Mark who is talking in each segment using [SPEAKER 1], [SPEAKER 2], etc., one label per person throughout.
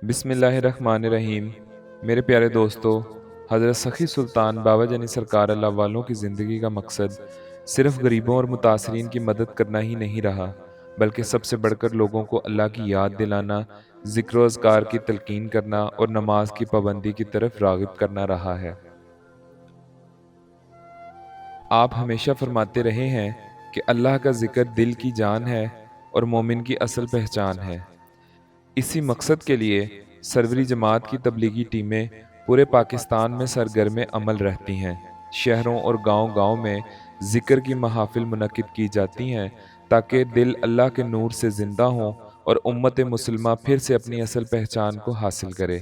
[SPEAKER 1] بسم اللہ الرحمن الرحیم۔ میرے پیارے دوستو، حضرت سخی سلطان بابا جانی سرکار اللہ والوں کی زندگی کا مقصد صرف غریبوں اور متاثرین کی مدد کرنا ہی نہیں رہا، بلکہ سب سے بڑھ کر لوگوں کو اللہ کی یاد دلانا، ذکر و اذکار کی تلقین کرنا اور نماز کی پابندی کی طرف راغب کرنا رہا ہے۔ آپ ہمیشہ فرماتے رہے ہیں کہ اللہ کا ذکر دل کی جان ہے اور مومن کی اصل پہچان ہے۔ اسی مقصد کے لیے سروری جماعت کی تبلیغی ٹیمیں پورے پاکستان میں سرگرم عمل رہتی ہیں۔ شہروں اور گاؤں گاؤں میں ذکر کی محافل منعقد کی جاتی ہیں تاکہ دل اللہ کے نور سے زندہ ہوں اور امت مسلمہ پھر سے اپنی اصل پہچان کو حاصل کرے۔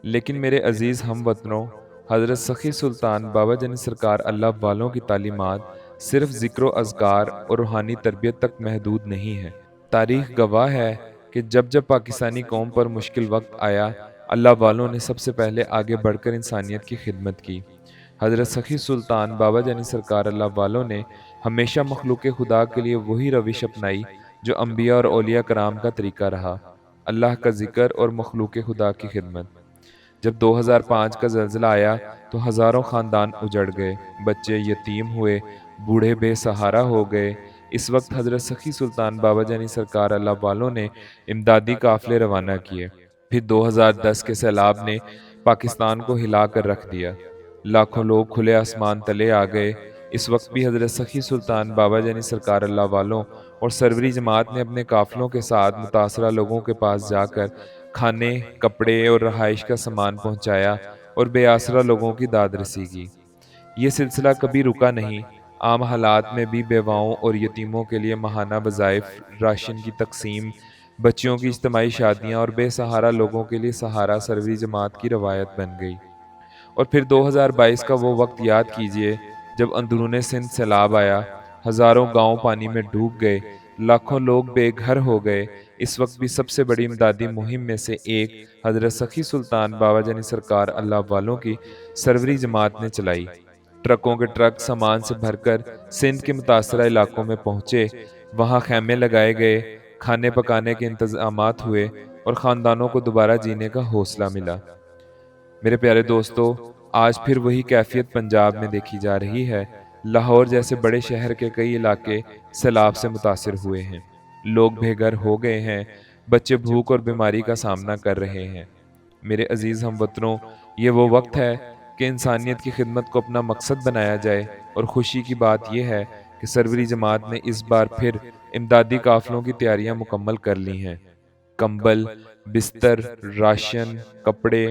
[SPEAKER 1] لیکن میرے عزیز ہم وطنوں، حضرت سخی سلطان بابا جانی سرکار اللہ والوں کی تعلیمات صرف ذکر و اذکار اور روحانی تربیت تک محدود نہیں ہیں۔ تاریخ گواہ ہے کہ جب پاکستانی قوم پر مشکل وقت آیا، اللہ والوں نے سب سے پہلے آگے بڑھ کر انسانیت کی خدمت کی۔ حضرت سخی سلطان بابا جانی سرکار اللہ والوں نے ہمیشہ مخلوق خدا کے لیے وہی روش اپنائی جو انبیاء اور اولیاء کرام کا طریقہ رہا: اللہ کا ذکر اور مخلوق خدا کی خدمت۔ جب 2005 کا زلزلہ آیا تو ہزاروں خاندان اجڑ گئے، بچے یتیم ہوئے، بوڑھے بے سہارا ہو گئے۔ اس وقت حضرت سخی سلطان بابا جانی سرکار اللہ والوں نے امدادی قافلے روانہ کیے۔ پھر 2010 کے سیلاب نے پاکستان کو ہلا کر رکھ دیا، لاکھوں لوگ کھلے آسمان تلے آ گئے۔ اس وقت بھی حضرت سخی سلطان بابا جانی سرکار اللہ والوں اور سروری جماعت نے اپنے قافلوں کے ساتھ متاثرہ لوگوں کے پاس جا کر کھانے، کپڑے اور رہائش کا سامان پہنچایا اور بے آسرا لوگوں کی داد رسی کی۔ یہ سلسلہ کبھی رکا نہیں۔ عام حالات میں بھی بیواؤں اور یتیموں کے لیے ماہانہ وظائف، راشن کی تقسیم، بچیوں کی اجتماعی شادیاں اور بے سہارا لوگوں کے لیے سہارا سروری جماعت کی روایت بن گئی۔ اور پھر 2022 کا وہ وقت یاد کیجئے جب اندرون سندھ سیلاب آیا، ہزاروں گاؤں پانی میں ڈوب گئے، لاکھوں لوگ بے گھر ہو گئے۔ اس وقت بھی سب سے بڑی امدادی مہم میں سے ایک حضرت سخی سلطان بابا جانی سرکار اللہ والوں کی سروری جماعت نے چلائی۔ ٹرکوں کے ٹرک سامان سے بھر کر سندھ کے متاثرہ علاقوں میں پہنچے، وہاں خیمے لگائے گئے، کھانے پکانے کے انتظامات ہوئے اور خاندانوں کو دوبارہ جینے کا حوصلہ ملا۔ میرے پیارے دوستو، آج پھر وہی کیفیت پنجاب میں دیکھی جا رہی ہے۔ لاہور جیسے بڑے شہر کے کئی علاقے سیلاب سے متاثر ہوئے ہیں، لوگ بے گھر ہو گئے ہیں، بچے بھوک اور بیماری کا سامنا کر رہے ہیں۔ میرے عزیز ہم وطنوں، یہ وہ وقت ہے کہ انسانیت کی خدمت کو اپنا مقصد بنایا جائے، اور خوشی کی بات یہ ہے کہ سروری جماعت نے اس بار پھر امدادی قافلوں کی تیاریاں مکمل کر لی ہیں۔ کمبل، بستر، راشن، کپڑے،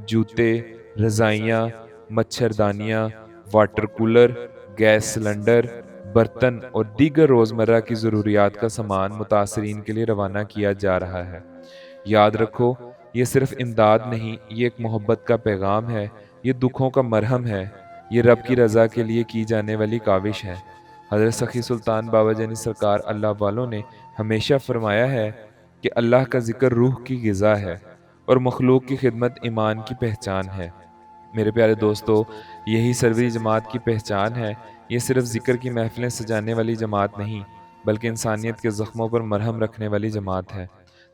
[SPEAKER 1] جوتے، رضائیاں، مچھردانیاں، واٹر کولر، گیس سلنڈر، برتن اور دیگر روزمرہ کی ضروریات کا سامان متاثرین کے لیے روانہ کیا جا رہا ہے۔ یاد رکھو، یہ صرف امداد نہیں، یہ ایک محبت کا پیغام ہے، یہ دکھوں کا مرہم ہے، یہ رب کی رضا کے لیے کی جانے والی کاوش ہے۔ حضرت سخی سلطان بابا جانی سرکار اللہ والوں نے ہمیشہ فرمایا ہے کہ اللہ کا ذکر روح کی غذا ہے اور مخلوق کی خدمت ایمان کی پہچان ہے۔ میرے پیارے دوستو، یہی سروری جماعت کی پہچان ہے۔ یہ صرف ذکر کی محفلیں سجانے والی جماعت نہیں، بلکہ انسانیت کے زخموں پر مرہم رکھنے والی جماعت ہے۔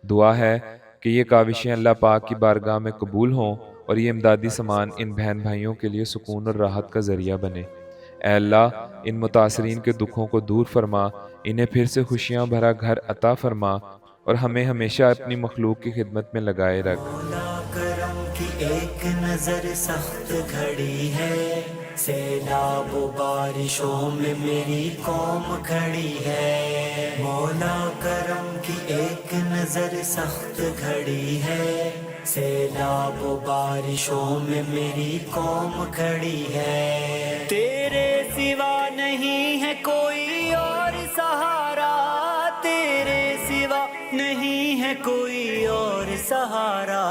[SPEAKER 1] دعا ہے کہ یہ کاوشیں اللہ پاک کی بارگاہ میں قبول ہوں اور یہ امدادی سامان ان بہن بھائیوں کے لیے سکون اور راحت کا ذریعہ بنے۔ اے اللہ، ان متاثرین کے دکھوں کو دور فرما، انہیں پھر سے خوشیاں بھرا گھر عطا فرما اور ہمیں ہمیشہ اپنی مخلوق کی خدمت میں لگائے رکھ۔
[SPEAKER 2] مولا کرم کی ایک نظر سخت گھڑی ہے، سیلاب و بارشوں میں میری قوم کھڑی ہے۔ مولا کرم کی ایک نظر سخت گھڑی ہے، سیلاب و بارشوں میں میری قوم کھڑی ہے۔ تیرے سوا نہیں ہے کوئی اور سہارا، تیرے سوا نہیں ہے کوئی اور سہارا۔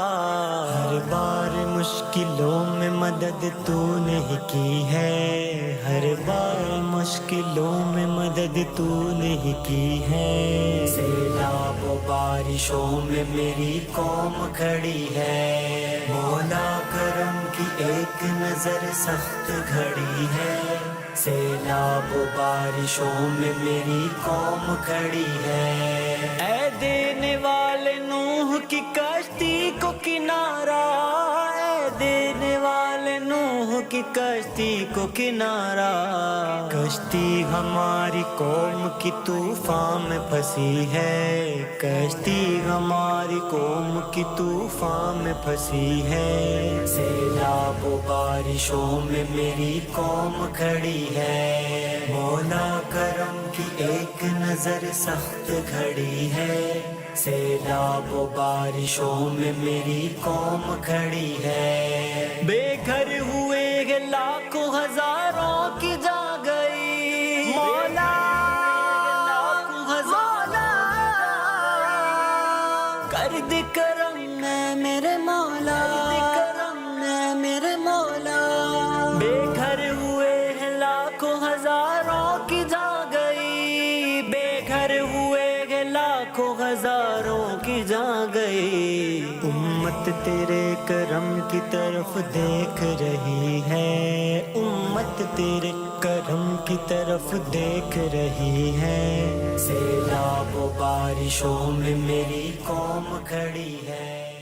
[SPEAKER 2] ہر بار مشکلوں میں مدد تو نے ہی کی ہے، ہر بار مشکلوں میں مدد تو نے ہی کی ہے۔ سیلاب و بارشوں میں میری قوم کھڑی ہے، مولا کرم کی ایک نظر سخت گھڑی ہے، سیلاب بارشوں میں میری قوم کھڑی ہے. اے دینے والے نوح کی کشتی کو کنارہ، اے دینے والے نوح کی کشتی کو کنارہ. کشتی ہماری قوم کی طوفان میں پھنسی ہے، کشتی ہماری قوم کی طوفان میں پھنسی ہے. سیلاب و بارشوں میں میری قوم کھڑی ہے. مولا کرم کی ایک نظر سخت گھڑی ہے. سیلاب و بارشوں میں میری قوم کھڑی ہے. بے گھر ہوئے ہیں لاکھوں ہزاروں کی جا گئی. مولا کر دے کرم اے میرے مولا، کرم اے میرے مولا. بے گھر ہوئے ہیں لاکھوں ہزاروں کی جا گئی، بے گھر ہوئے ہیں لاکھوں ہزاروں کی جا گئی. امت تیرے کرم کی طرف دیکھ رہی ہے، امت تیرے کرم کی طرف دیکھ رہی ہے. سیلاب و بارشوں میں میری قوم کھڑی ہے.